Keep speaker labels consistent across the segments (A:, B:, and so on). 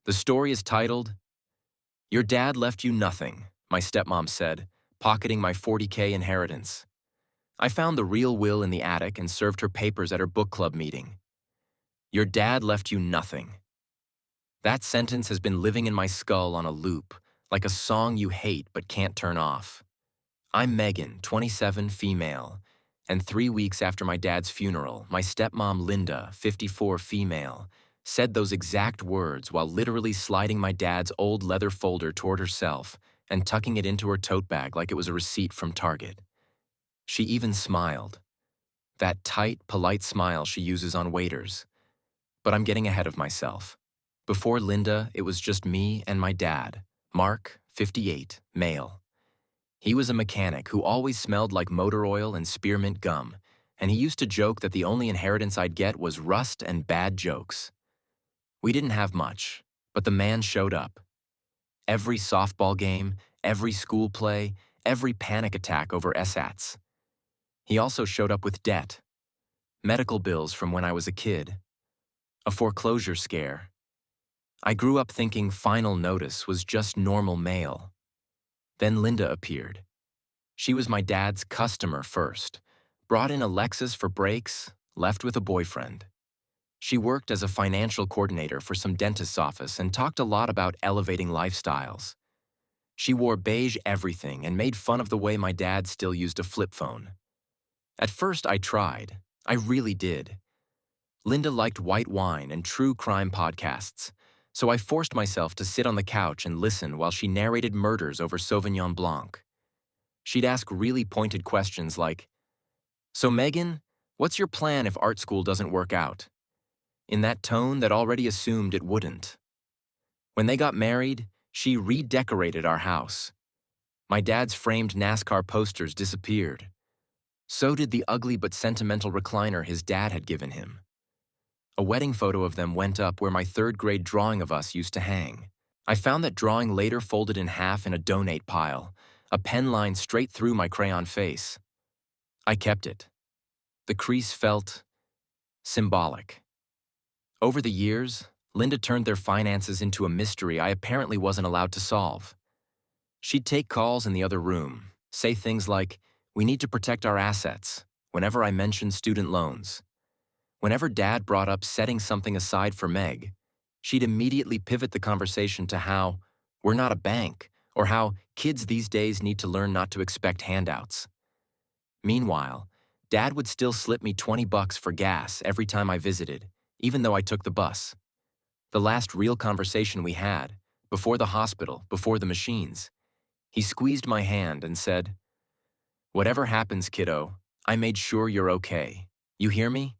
A: The story is titled, "Your Dad Left You Nothing," my stepmom said, pocketing my 40K inheritance. I found the real will in the attic and served her papers at her book club meeting. Your dad left you nothing. That sentence has been living in my skull on a loop, like a song you hate but can't turn off. I'm Megan, 27, female, and 3 weeks after my dad's funeral, my stepmom Linda, 54, female, said those exact words while literally sliding my dad's old leather folder toward herself and tucking it into her tote bag like it was a receipt from Target. She even smiled. That tight, polite smile she uses on waiters. But I'm getting ahead of myself. Before Linda, it was just me and my dad, Mark, 58, male. He was a mechanic who always smelled like motor oil and spearmint gum, and he used to joke that the only inheritance I'd get was rust and bad jokes. We didn't have much, but the man showed up. Every softball game, every school play, every panic attack over SATs. He also showed up with debt. Medical bills from when I was a kid. A foreclosure scare. I grew up thinking final notice was just normal mail. Then Linda appeared. She was my dad's customer first, brought in a Lexus for brakes, left with a boyfriend. She worked as a financial coordinator for some dentist's office and talked a lot about elevating lifestyles. She wore beige everything and made fun of the way my dad still used a flip phone. At first I tried. I really did. Linda liked white wine and true crime podcasts, so I forced myself to sit on the couch and listen while she narrated murders over Sauvignon Blanc. She'd ask really pointed questions like, "So Megan, what's your plan if art school doesn't work out?" in that tone that already assumed it wouldn't. When they got married, she redecorated our house. My dad's framed NASCAR posters disappeared. So did the ugly but sentimental recliner his dad had given him. A wedding photo of them went up where my third-grade drawing of us used to hang. I found that drawing later folded in half in a donate pile, a pen line straight through my crayon face. I kept it. The crease felt symbolic. Over the years, Linda turned their finances into a mystery I apparently wasn't allowed to solve. She'd take calls in the other room, say things like, "We need to protect our assets," whenever I mentioned student loans. Whenever Dad brought up setting something aside for Meg, she'd immediately pivot the conversation to how we're not a bank, or how kids these days need to learn not to expect handouts. Meanwhile, Dad would still slip me $20 for gas every time I visited, even though I took the bus. The last real conversation we had, before the hospital, before the machines, he squeezed my hand and said, "Whatever happens, kiddo, I made sure you're okay. You hear me?"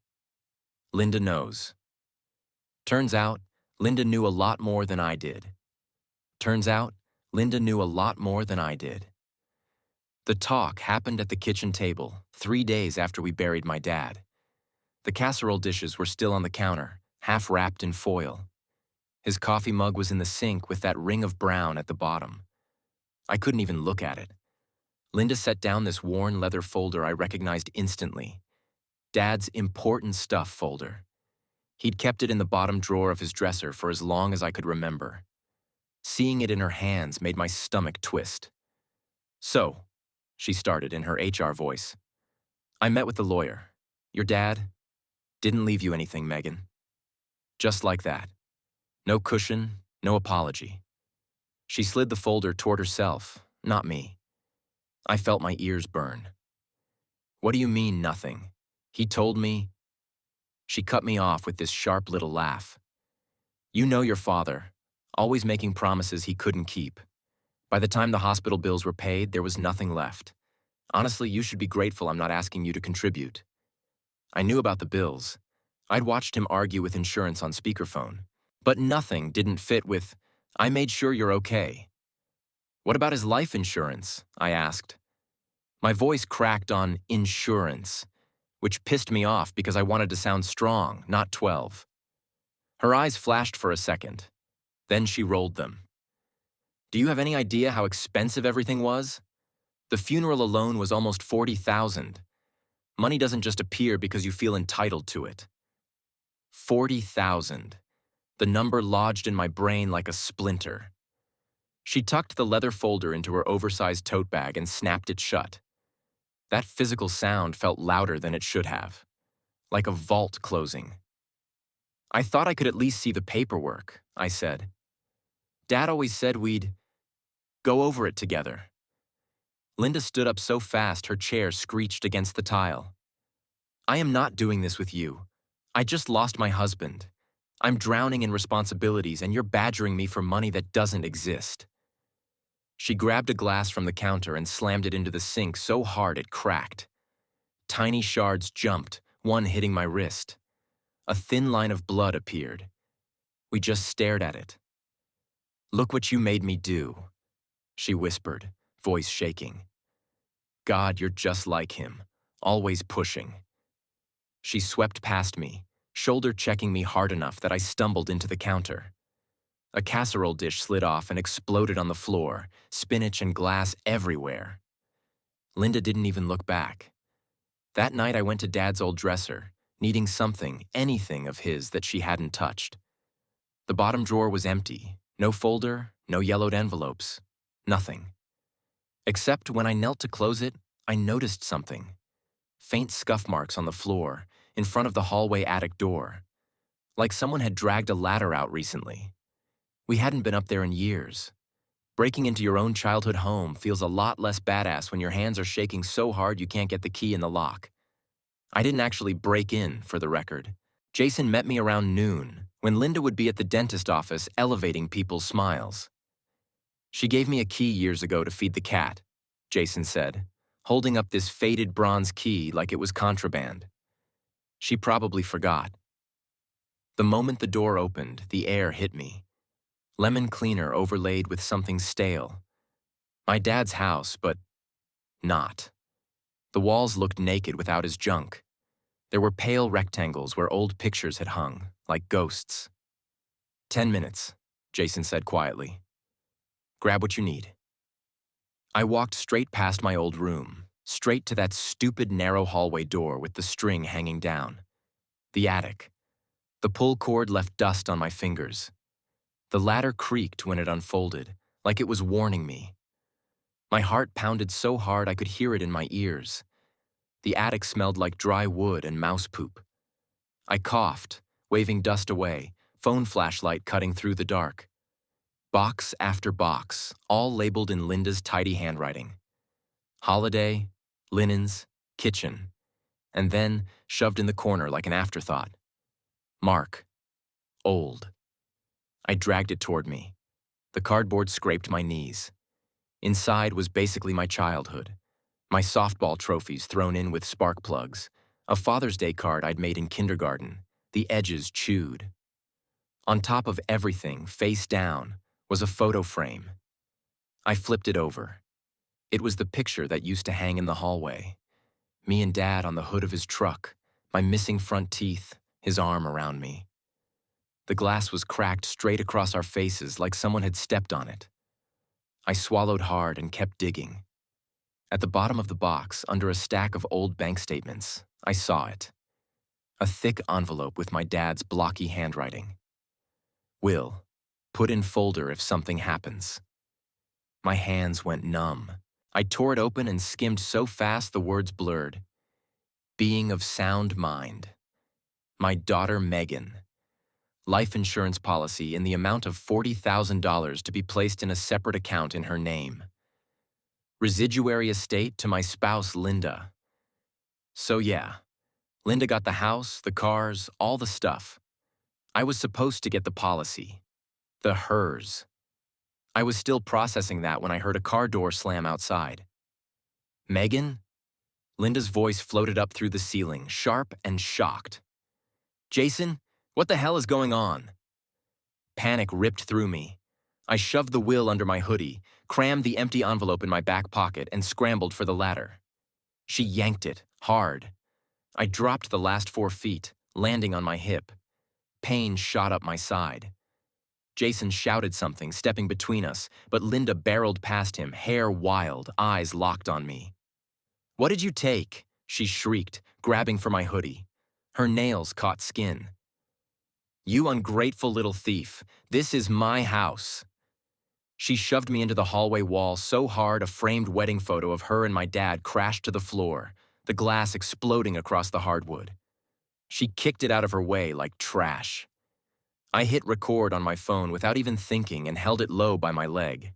A: Linda knows. Turns out, Linda knew a lot more than I did. The talk happened at the kitchen table, 3 days after we buried my dad. The casserole dishes were still on the counter, half wrapped in foil. His coffee mug was in the sink with that ring of brown at the bottom. I couldn't even look at it. Linda set down this worn leather folder I recognized instantly. Dad's important stuff folder. He'd kept it in the bottom drawer of his dresser for as long as I could remember. Seeing it in her hands made my stomach twist. "So," she started in her HR voice, "I met with the lawyer. Your dad didn't leave you anything, Megan." Just like that. No cushion, no apology. She slid the folder toward herself, not me. I felt my ears burn. "What do you mean, nothing? He told me..." She cut me off with this sharp little laugh. "You know your father, always making promises he couldn't keep. By the time the hospital bills were paid, there was nothing left. Honestly, you should be grateful I'm not asking you to contribute." I knew about the bills. I'd watched him argue with insurance on speakerphone. But nothing didn't fit with, "I made sure you're okay." "What about his life insurance?" I asked. My voice cracked on insurance, which pissed me off because I wanted to sound strong, not 12. Her eyes flashed for a second. Then she rolled them. "Do you have any idea how expensive everything was? The funeral alone was almost $40,000. Money doesn't just appear because you feel entitled to it." $40,000. The number lodged in my brain like a splinter. She tucked the leather folder into her oversized tote bag and snapped it shut. That physical sound felt louder than it should have, like a vault closing. I thought I could at least see the paperwork, I said. Dad always said we'd go over it together. Linda stood up so fast her chair screeched against the tile. I am not doing this with you. I just lost my husband. I'm drowning in responsibilities and you're badgering me for money that doesn't exist. She grabbed a glass from the counter and slammed it into the sink so hard it cracked. Tiny shards jumped, one hitting my wrist. A thin line of blood appeared. We just stared at it. Look what you made me do, she whispered, voice shaking. God, you're just like him, always pushing. She swept past me, shoulder checking me hard enough that I stumbled into the counter. A casserole dish slid off and exploded on the floor, spinach and glass everywhere. Linda didn't even look back. That night I went to Dad's old dresser, needing something, anything of his that she hadn't touched. The bottom drawer was empty, no folder, no yellowed envelopes, nothing. Except when I knelt to close it, I noticed something. Faint scuff marks on the floor, in front of the hallway attic door. Like someone had dragged a ladder out recently. We hadn't been up there in years. Breaking into your own childhood home feels a lot less badass when your hands are shaking so hard you can't get the key in the lock. I didn't actually break in, for the record. Jason met me around noon, when Linda would be at the dentist office elevating people's smiles. She gave me a key years ago to feed the cat, Jason said, holding up this faded bronze key like it was contraband. She probably forgot. The moment the door opened, the air hit me. Lemon cleaner overlaid with something stale. My dad's house, but not. The walls looked naked without his junk. There were pale rectangles where old pictures had hung, like ghosts. 10 minutes, Jason said quietly. Grab what you need. I walked straight past my old room, straight to that stupid narrow hallway door with the string hanging down. The attic. The pull cord left dust on my fingers. The ladder creaked when it unfolded, like it was warning me. My heart pounded so hard I could hear it in my ears. The attic smelled like dry wood and mouse poop. I coughed, waving dust away, phone flashlight cutting through the dark. Box after box, all labeled in Linda's tidy handwriting. Holiday, linens, kitchen, and then, shoved in the corner like an afterthought, Mark, old. I dragged it toward me. The cardboard scraped my knees. Inside was basically my childhood. My softball trophies thrown in with spark plugs, a Father's Day card I'd made in kindergarten, the edges chewed. On top of everything, face down, was a photo frame. I flipped it over. It was the picture that used to hang in the hallway. Me and Dad on the hood of his truck, my missing front teeth, his arm around me. The glass was cracked straight across our faces like someone had stepped on it. I swallowed hard and kept digging. At the bottom of the box, under a stack of old bank statements, I saw it. A thick envelope with my dad's blocky handwriting. Will, put in folder if something happens. My hands went numb. I tore it open and skimmed so fast the words blurred. Being of sound mind. My daughter Megan. Life insurance policy in the amount of $40,000 to be placed in a separate account in her name. Residuary estate to my spouse Linda. So yeah, Linda got the house, the cars, all the stuff. I was supposed to get the policy. The hers. I was still processing that when I heard a car door slam outside. Megan? Linda's voice floated up through the ceiling, sharp and shocked. Jason, what the hell is going on? Panic ripped through me. I shoved the will under my hoodie, crammed the empty envelope in my back pocket, and scrambled for the ladder. She yanked it, hard. I dropped the last 4 feet, landing on my hip. Pain shot up my side. Jason shouted something, stepping between us, but Linda barreled past him, hair wild, eyes locked on me. What did you take? She shrieked, grabbing for my hoodie. Her nails caught skin. You ungrateful little thief. This is my house. She shoved me into the hallway wall so hard a framed wedding photo of her and my dad crashed to the floor, the glass exploding across the hardwood. She kicked it out of her way like trash. I hit record on my phone without even thinking and held it low by my leg.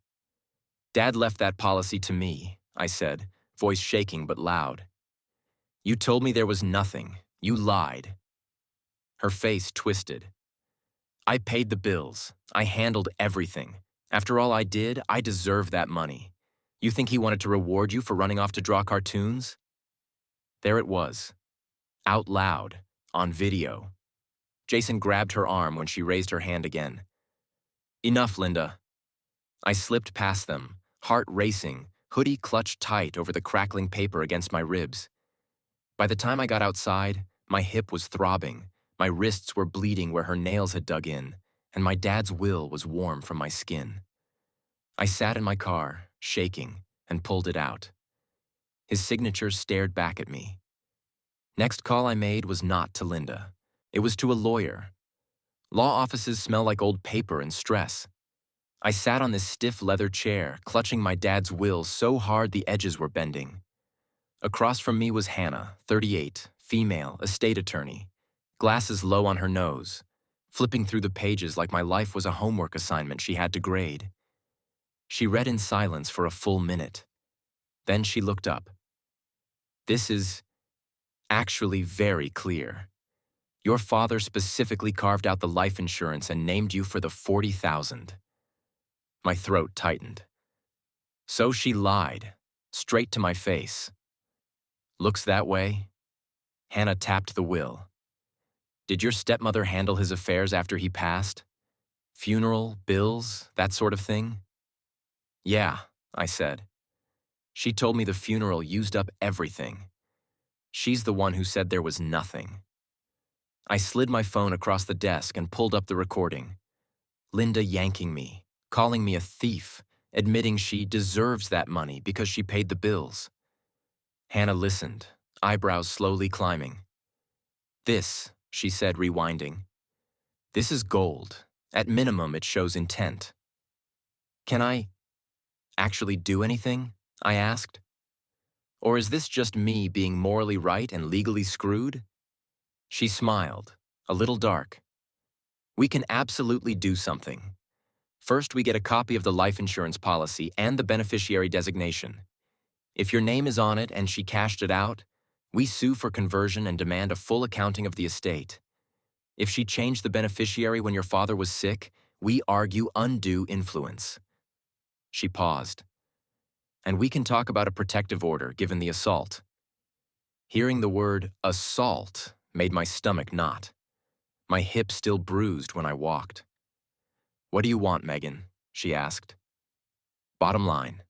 A: Dad left that policy to me, I said, voice shaking but loud. You told me there was nothing. You lied. Her face twisted. I paid the bills. I handled everything. After all I did, I deserve that money. You think he wanted to reward you for running off to draw cartoons? There it was. Out loud. On video. Jason grabbed her arm when she raised her hand again. Enough, Linda. I slipped past them, heart racing, hoodie clutched tight over the crackling paper against my ribs. By the time I got outside, my hip was throbbing, my wrists were bleeding where her nails had dug in, and my dad's will was warm from my skin. I sat in my car, shaking, and pulled it out. His signature stared back at me. Next call I made was not to Linda. It was to a lawyer. Law offices smell like old paper and stress. I sat on this stiff leather chair, clutching my dad's will so hard the edges were bending. Across from me was Hannah, 38, female, estate attorney, glasses low on her nose, flipping through the pages like my life was a homework assignment she had to grade. She read in silence for a full minute. Then she looked up. This is actually very clear. Your father specifically carved out the life insurance and named you for the $40,000. My throat tightened. So she lied, straight to my face. Looks that way? Hannah tapped the will. Did your stepmother handle his affairs after he passed? Funeral, bills, that sort of thing? Yeah, I said. She told me the funeral used up everything. She's the one who said there was nothing. I slid my phone across the desk and pulled up the recording. Linda yanking me, calling me a thief, admitting she deserves that money because she paid the bills. Hannah listened, eyebrows slowly climbing. This, she said, rewinding. This is gold. At minimum, it shows intent. Can I actually do anything? I asked. Or is this just me being morally right and legally screwed? She smiled, a little dark. We can absolutely do something. First, we get a copy of the life insurance policy and the beneficiary designation. If your name is on it and she cashed it out, we sue for conversion and demand a full accounting of the estate. If she changed the beneficiary when your father was sick, we argue undue influence. She paused. And we can talk about a protective order given the assault. Hearing the word assault made my stomach knot. My hip still bruised when I walked. What do you want, Megan? She asked. Bottom line.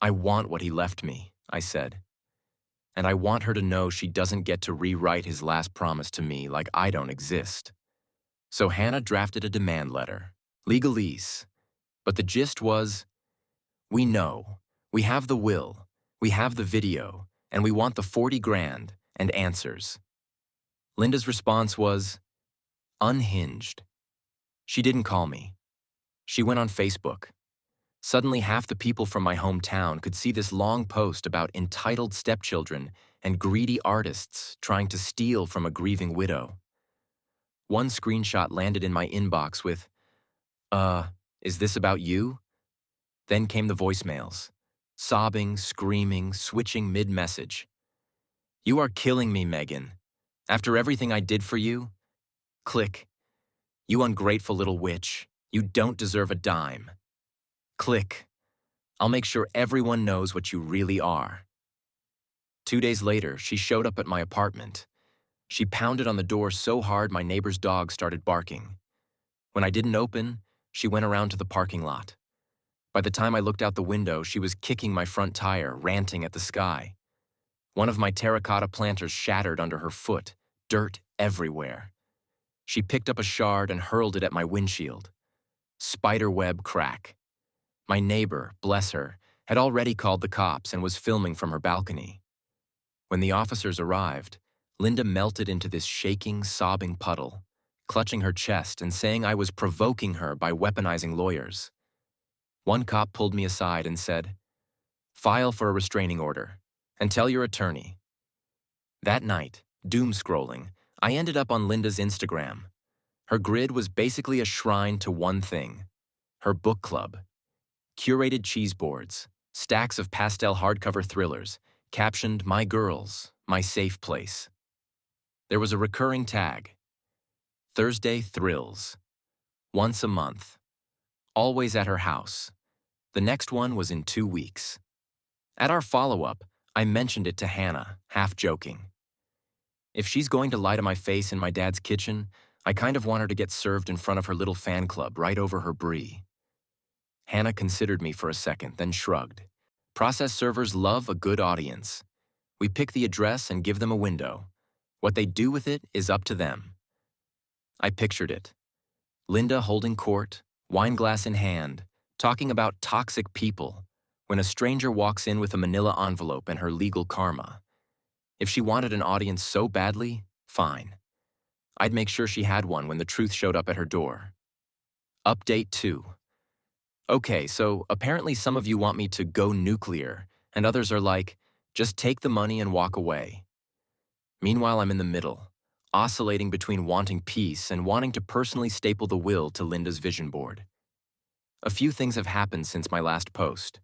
A: I want what he left me, I said. And I want her to know she doesn't get to rewrite his last promise to me like I don't exist. So Hannah drafted a demand letter, legalese. But the gist was, we know, we have the will, we have the video, and we want the 40 grand and answers. Linda's response was unhinged. She didn't call me. She went on Facebook. Suddenly, half the people from my hometown could see this long post about entitled stepchildren and greedy artists trying to steal from a grieving widow. One screenshot landed in my inbox with, is this about you? Then came the voicemails, sobbing, screaming, switching mid-message. You are killing me, Megan. After everything I did for you? Click. You ungrateful little witch. You don't deserve a dime. Click. I'll make sure everyone knows what you really are. 2 days later, she showed up at my apartment. She pounded on the door so hard my neighbor's dog started barking. When I didn't open, she went around to the parking lot. By the time I looked out the window, she was kicking my front tire, ranting at the sky. One of my terracotta planters shattered under her foot, dirt everywhere. She picked up a shard and hurled it at my windshield. Spiderweb crack. My neighbor, bless her, had already called the cops and was filming from her balcony. When the officers arrived, Linda melted into this shaking, sobbing puddle, clutching her chest and saying I was provoking her by weaponizing lawyers. One cop pulled me aside and said, "File for a restraining order, and tell your attorney." That night, doom scrolling, I ended up on Linda's Instagram. Her grid was basically a shrine to one thing: her book club. Curated cheese boards, stacks of pastel hardcover thrillers, captioned "My Girls, My Safe Place." There was a recurring tag: Thursday Thrills. Once a month. Always at her house. The next one was in 2 weeks. At our follow-up, I mentioned it to Hannah, half joking. If she's going to lie to my face in my dad's kitchen, I kind of want her to get served in front of her little fan club right over her brie. Hannah considered me for a second, then shrugged. Process servers love a good audience. We pick the address and give them a window. What they do with it is up to them. I pictured it. Linda holding court, wine glass in hand, talking about toxic people, when a stranger walks in with a manila envelope and her legal karma. If she wanted an audience so badly, fine. I'd make sure she had one when the truth showed up at her door. Update 2. Okay, so apparently some of you want me to go nuclear, and others are like, just take the money and walk away. Meanwhile, I'm in the middle, oscillating between wanting peace and wanting to personally staple the will to Linda's vision board. A few things have happened since my last post.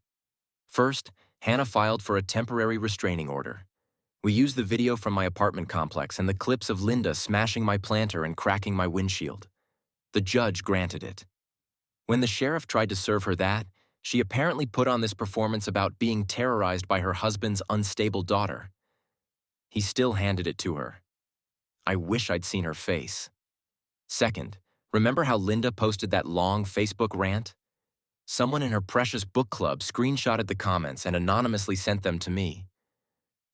A: First, Hannah filed for a temporary restraining order. We used the video from my apartment complex and the clips of Linda smashing my planter and cracking my windshield. The judge granted it. When the sheriff tried to serve her that, she apparently put on this performance about being terrorized by her husband's unstable daughter. He still handed it to her. I wish I'd seen her face. Second, remember how Linda posted that long Facebook rant? Someone in her precious book club screenshotted the comments and anonymously sent them to me.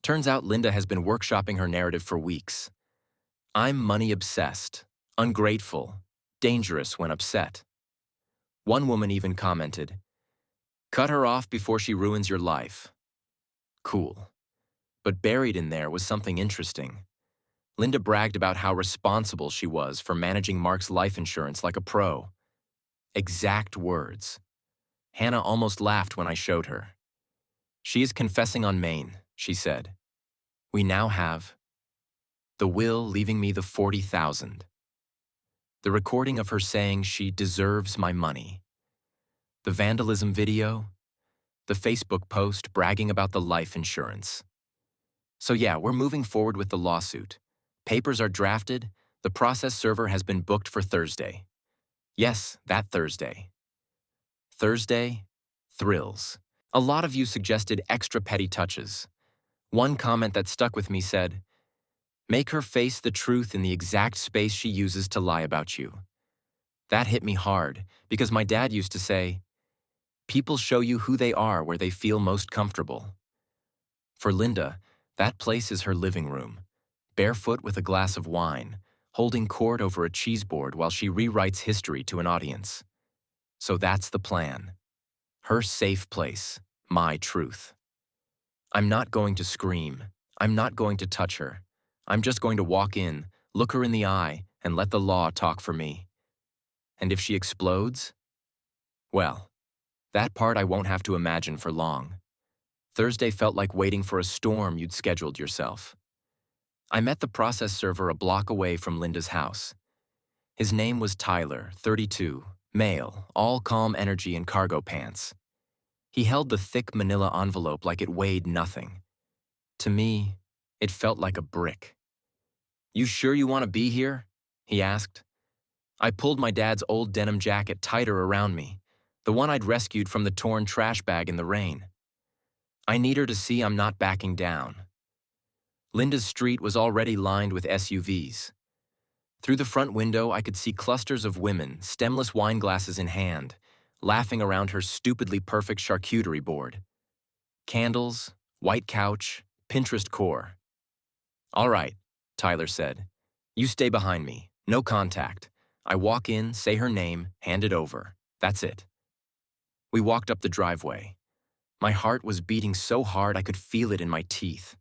A: Turns out Linda has been workshopping her narrative for weeks. I'm money-obsessed, ungrateful, dangerous when upset. One woman even commented, "Cut her off before she ruins your life." Cool. But buried in there was something interesting. Linda bragged about how responsible she was for managing Mark's life insurance like a pro. Exact words. Hannah almost laughed when I showed her. "She is confessing on Maine," she said. "We now have the will leaving me the 40,000. The recording of her saying she deserves my money. The vandalism video. The Facebook post bragging about the life insurance. So yeah, we're moving forward with the lawsuit. Papers are drafted. The process server has been booked for Thursday. Yes, that Thursday. Thursday, thrills. A lot of you suggested extra petty touches. One comment that stuck with me said, "Make her face the truth in the exact space she uses to lie about you." That hit me hard because my dad used to say, "People show you who they are where they feel most comfortable." For Linda, that place is her living room, barefoot with a glass of wine, holding court over a cheese board while she rewrites history to an audience. So that's the plan. Her safe place, my truth. I'm not going to scream. I'm not going to touch her. I'm just going to walk in, look her in the eye, and let the law talk for me. And if she explodes? Well, that part I won't have to imagine for long. Thursday felt like waiting for a storm you'd scheduled yourself. I met the process server a block away from Linda's house. His name was Tyler, 32, male, all calm energy and cargo pants. He held the thick manila envelope like it weighed nothing. To me, it felt like a brick. "You sure you want to be here?" he asked. I pulled my dad's old denim jacket tighter around me, the one I'd rescued from the torn trash bag in the rain. I need her to see I'm not backing down. Linda's street was already lined with SUVs. Through the front window, I could see clusters of women, stemless wine glasses in hand, laughing around her stupidly perfect charcuterie board. Candles, white couch, Pinterest core. "All right," Tyler said. "You stay behind me. No contact. I walk in, say her name, hand it over. That's it." We walked up the driveway. My heart was beating so hard I could feel it in my teeth.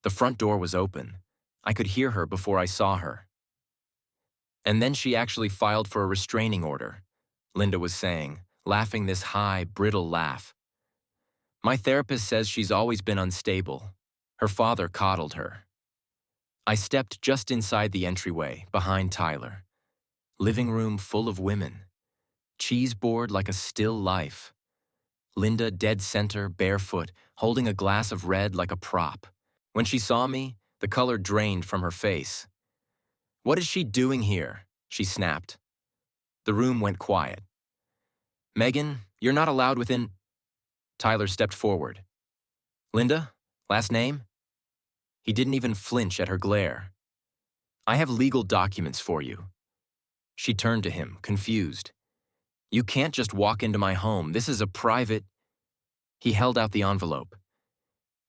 A: The front door was open. I could hear her before I saw her. And then she actually filed for a restraining order, Linda was saying, laughing this high, brittle laugh. My therapist says she's always been unstable. Her father coddled her. I stepped just inside the entryway, behind Tyler. Living room full of women. Cheese board like a still life. Linda dead center, barefoot, holding a glass of red like a prop. When she saw me, the color drained from her face. What is she doing here? She snapped. The room went quiet. Megan, you're not allowed within... Tyler stepped forward. Linda, last name? He didn't even flinch at her glare. I have legal documents for you. She turned to him, confused. You can't just walk into my home. This is a private... He held out the envelope.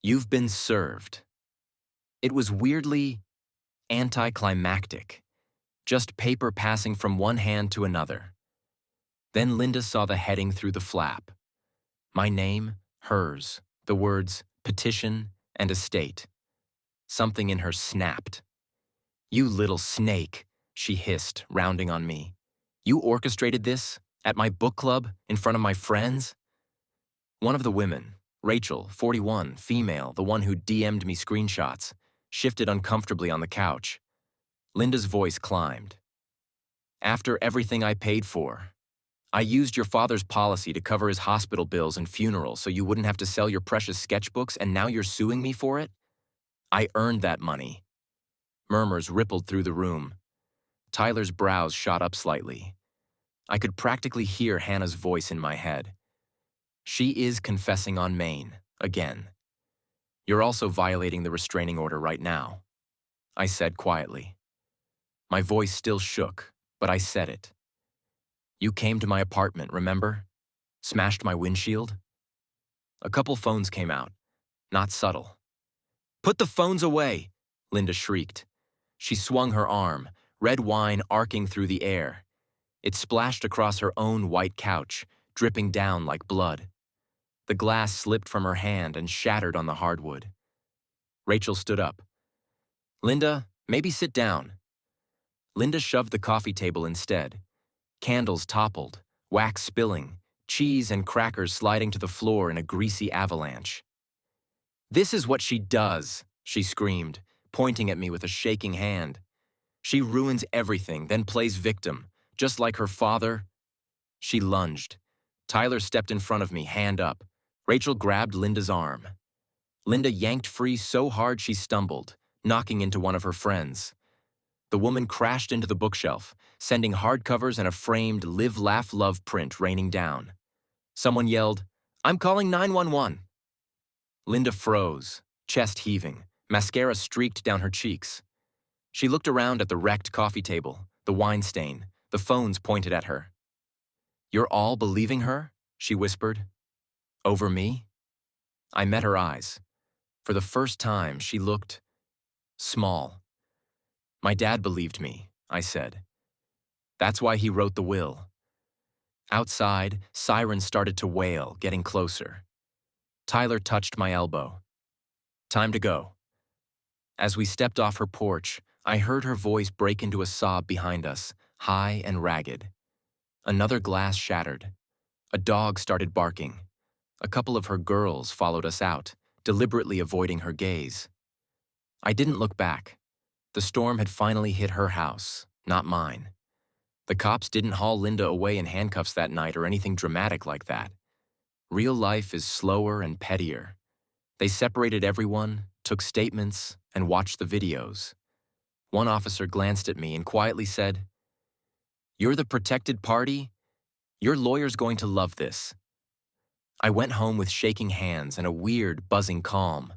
A: You've been served. It was weirdly anticlimactic. Just paper passing from one hand to another. Then Linda saw the heading through the flap. My name, hers, the words petition and estate. Something in her snapped. You little snake, she hissed, rounding on me. You orchestrated this? At my book club? In front of my friends? One of the women, Rachel, 41, female, the one who DM'd me screenshots, shifted uncomfortably on the couch. Linda's voice climbed. After everything I paid for, I used your father's policy to cover his hospital bills and funeral so you wouldn't have to sell your precious sketchbooks, and now you're suing me for it? I earned that money. Murmurs rippled through the room. Tyler's brows shot up slightly. I could practically hear Hannah's voice in my head. She is confessing on Maine, again. You're also violating the restraining order right now, I said quietly. My voice still shook, but I said it. You came to my apartment, remember? Smashed my windshield? A couple phones came out, not subtle. Put the phones away, Linda shrieked. She swung her arm, red wine arcing through the air. It splashed across her own white couch, dripping down like blood. The glass slipped from her hand and shattered on the hardwood. Rachel stood up. Linda, maybe sit down. Linda shoved the coffee table instead. Candles toppled, wax spilling, cheese and crackers sliding to the floor in a greasy avalanche. This is what she does, she screamed, pointing at me with a shaking hand. She ruins everything, then plays victim, just like her father. She lunged. Tyler stepped in front of me, hand up. Rachel grabbed Linda's arm. Linda yanked free so hard she stumbled, knocking into one of her friends. The woman crashed into the bookshelf, sending hardcovers and a framed Live, Laugh, Love print raining down. Someone yelled, I'm calling 911. Linda froze, chest heaving, mascara streaked down her cheeks. She looked around at the wrecked coffee table, the wine stain, the phones pointed at her. You're all believing her? She whispered. Over me? I met her eyes. For the first time, she looked small. My dad believed me, I said. That's why he wrote the will. Outside, sirens started to wail, getting closer. Tyler touched my elbow. Time to go. As we stepped off her porch, I heard her voice break into a sob behind us, high and ragged. Another glass shattered. A dog started barking. A couple of her girls followed us out, deliberately avoiding her gaze. I didn't look back. The storm had finally hit her house, not mine. The cops didn't haul Linda away in handcuffs that night or anything dramatic like that. Real life is slower and pettier. They separated everyone, took statements, and watched the videos. One officer glanced at me and quietly said, You're the protected party? Your lawyer's going to love this. I went home with shaking hands and a weird, buzzing calm.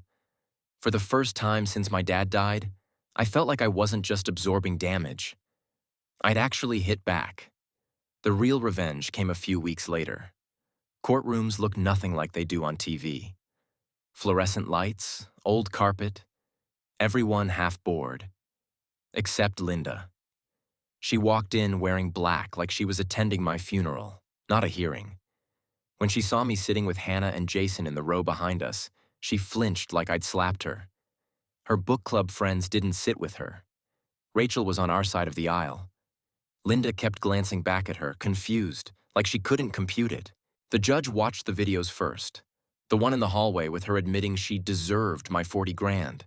A: For the first time since my dad died, I felt like I wasn't just absorbing damage. I'd actually hit back. The real revenge came a few weeks later. Courtrooms looked nothing like they do on TV. Fluorescent lights, old carpet, everyone half bored. Except Linda. She walked in wearing black like she was attending my funeral, not a hearing. When she saw me sitting with Hannah and Jason in the row behind us, she flinched like I'd slapped her. Her book club friends didn't sit with her. Rachel was on our side of the aisle. Linda kept glancing back at her, confused, like she couldn't compute it. The judge watched the videos first. The one in the hallway with her admitting she deserved my 40 grand.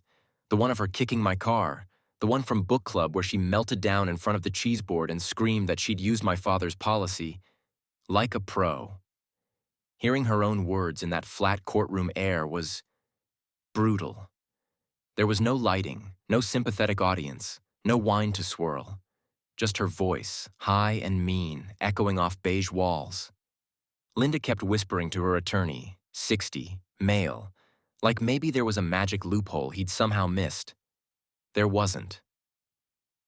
A: The one of her kicking my car. The one from book club where she melted down in front of the cheese board and screamed that she'd used my father's policy. Like a pro. Hearing her own words in that flat courtroom air was brutal. There was no lighting, no sympathetic audience, no wine to swirl. Just her voice, high and mean, echoing off beige walls. Linda kept whispering to her attorney, 60, male, like maybe there was a magic loophole he'd somehow missed. There wasn't.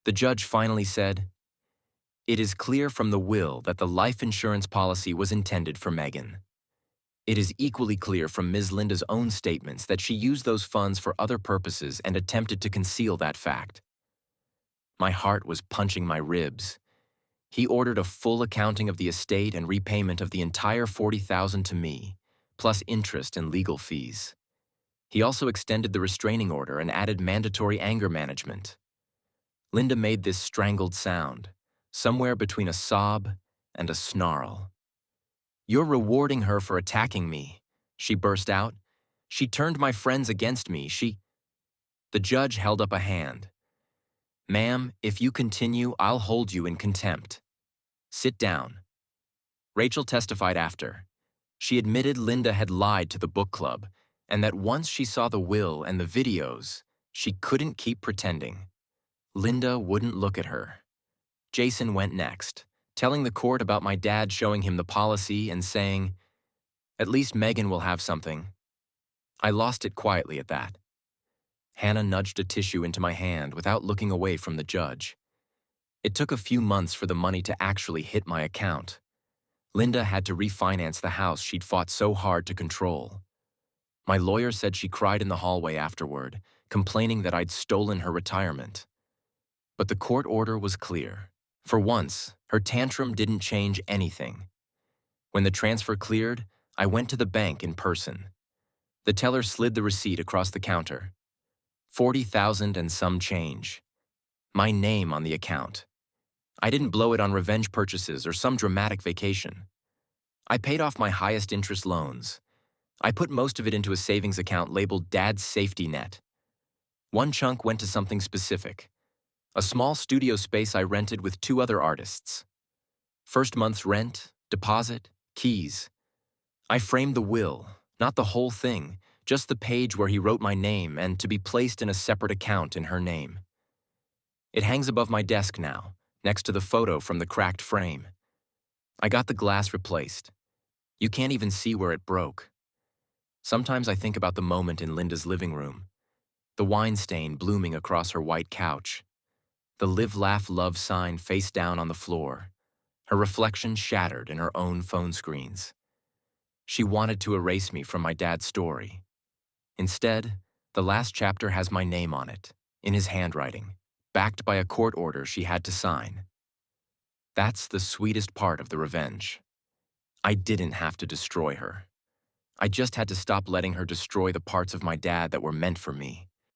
A: The judge finally said, "It is clear from the will that the life insurance policy was intended for Megan. It is equally clear from Ms. Linda's own statements that she used those funds for other purposes and attempted to conceal that fact." My heart was punching my ribs. He ordered a full accounting of the estate and repayment of the entire $40,000 to me, plus interest and legal fees. He also extended the restraining order and added mandatory anger management. Linda made this strangled sound, somewhere between a sob and a snarl. "You're rewarding her for attacking me," she burst out. "She turned my friends against me. The judge held up a hand. "Ma'am, if you continue, I'll hold you in contempt. Sit down." Rachel testified after. She admitted Linda had lied to the book club, and that once she saw the will and the videos, she couldn't keep pretending. Linda wouldn't look at her. Jason went next, telling the court about my dad showing him the policy and saying, "At least Megan will have something." I lost it quietly at that. Hannah nudged a tissue into my hand without looking away from the judge. It took a few months for the money to actually hit my account. Linda had to refinance the house she'd fought so hard to control. My lawyer said she cried in the hallway afterward, complaining that I'd stolen her retirement. But the court order was clear. For once, her tantrum didn't change anything. When the transfer cleared, I went to the bank in person. The teller slid the receipt across the counter. 40,000 and some change. My name on the account. I didn't blow it on revenge purchases or some dramatic vacation. I paid off my highest interest loans. I put most of it into a savings account labeled Dad's Safety Net. One chunk went to something specific. A small studio space I rented with 2 other artists. First month's rent, deposit, keys. I framed the will, not the whole thing, just the page where he wrote my name and to be placed in a separate account in her name. It hangs above my desk now, next to the photo from the cracked frame. I got the glass replaced. You can't even see where it broke. Sometimes I think about the moment in Linda's living room. The wine stain blooming across her white couch. The Live, Laugh, Love sign face down on the floor. Her reflection shattered in her own phone screens. She wanted to erase me from my dad's story. Instead, the last chapter has my name on it, in his handwriting, backed by a court order she had to sign. That's the sweetest part of the revenge. I didn't have to destroy her. I just had to stop letting her destroy the parts of my dad that were meant for me.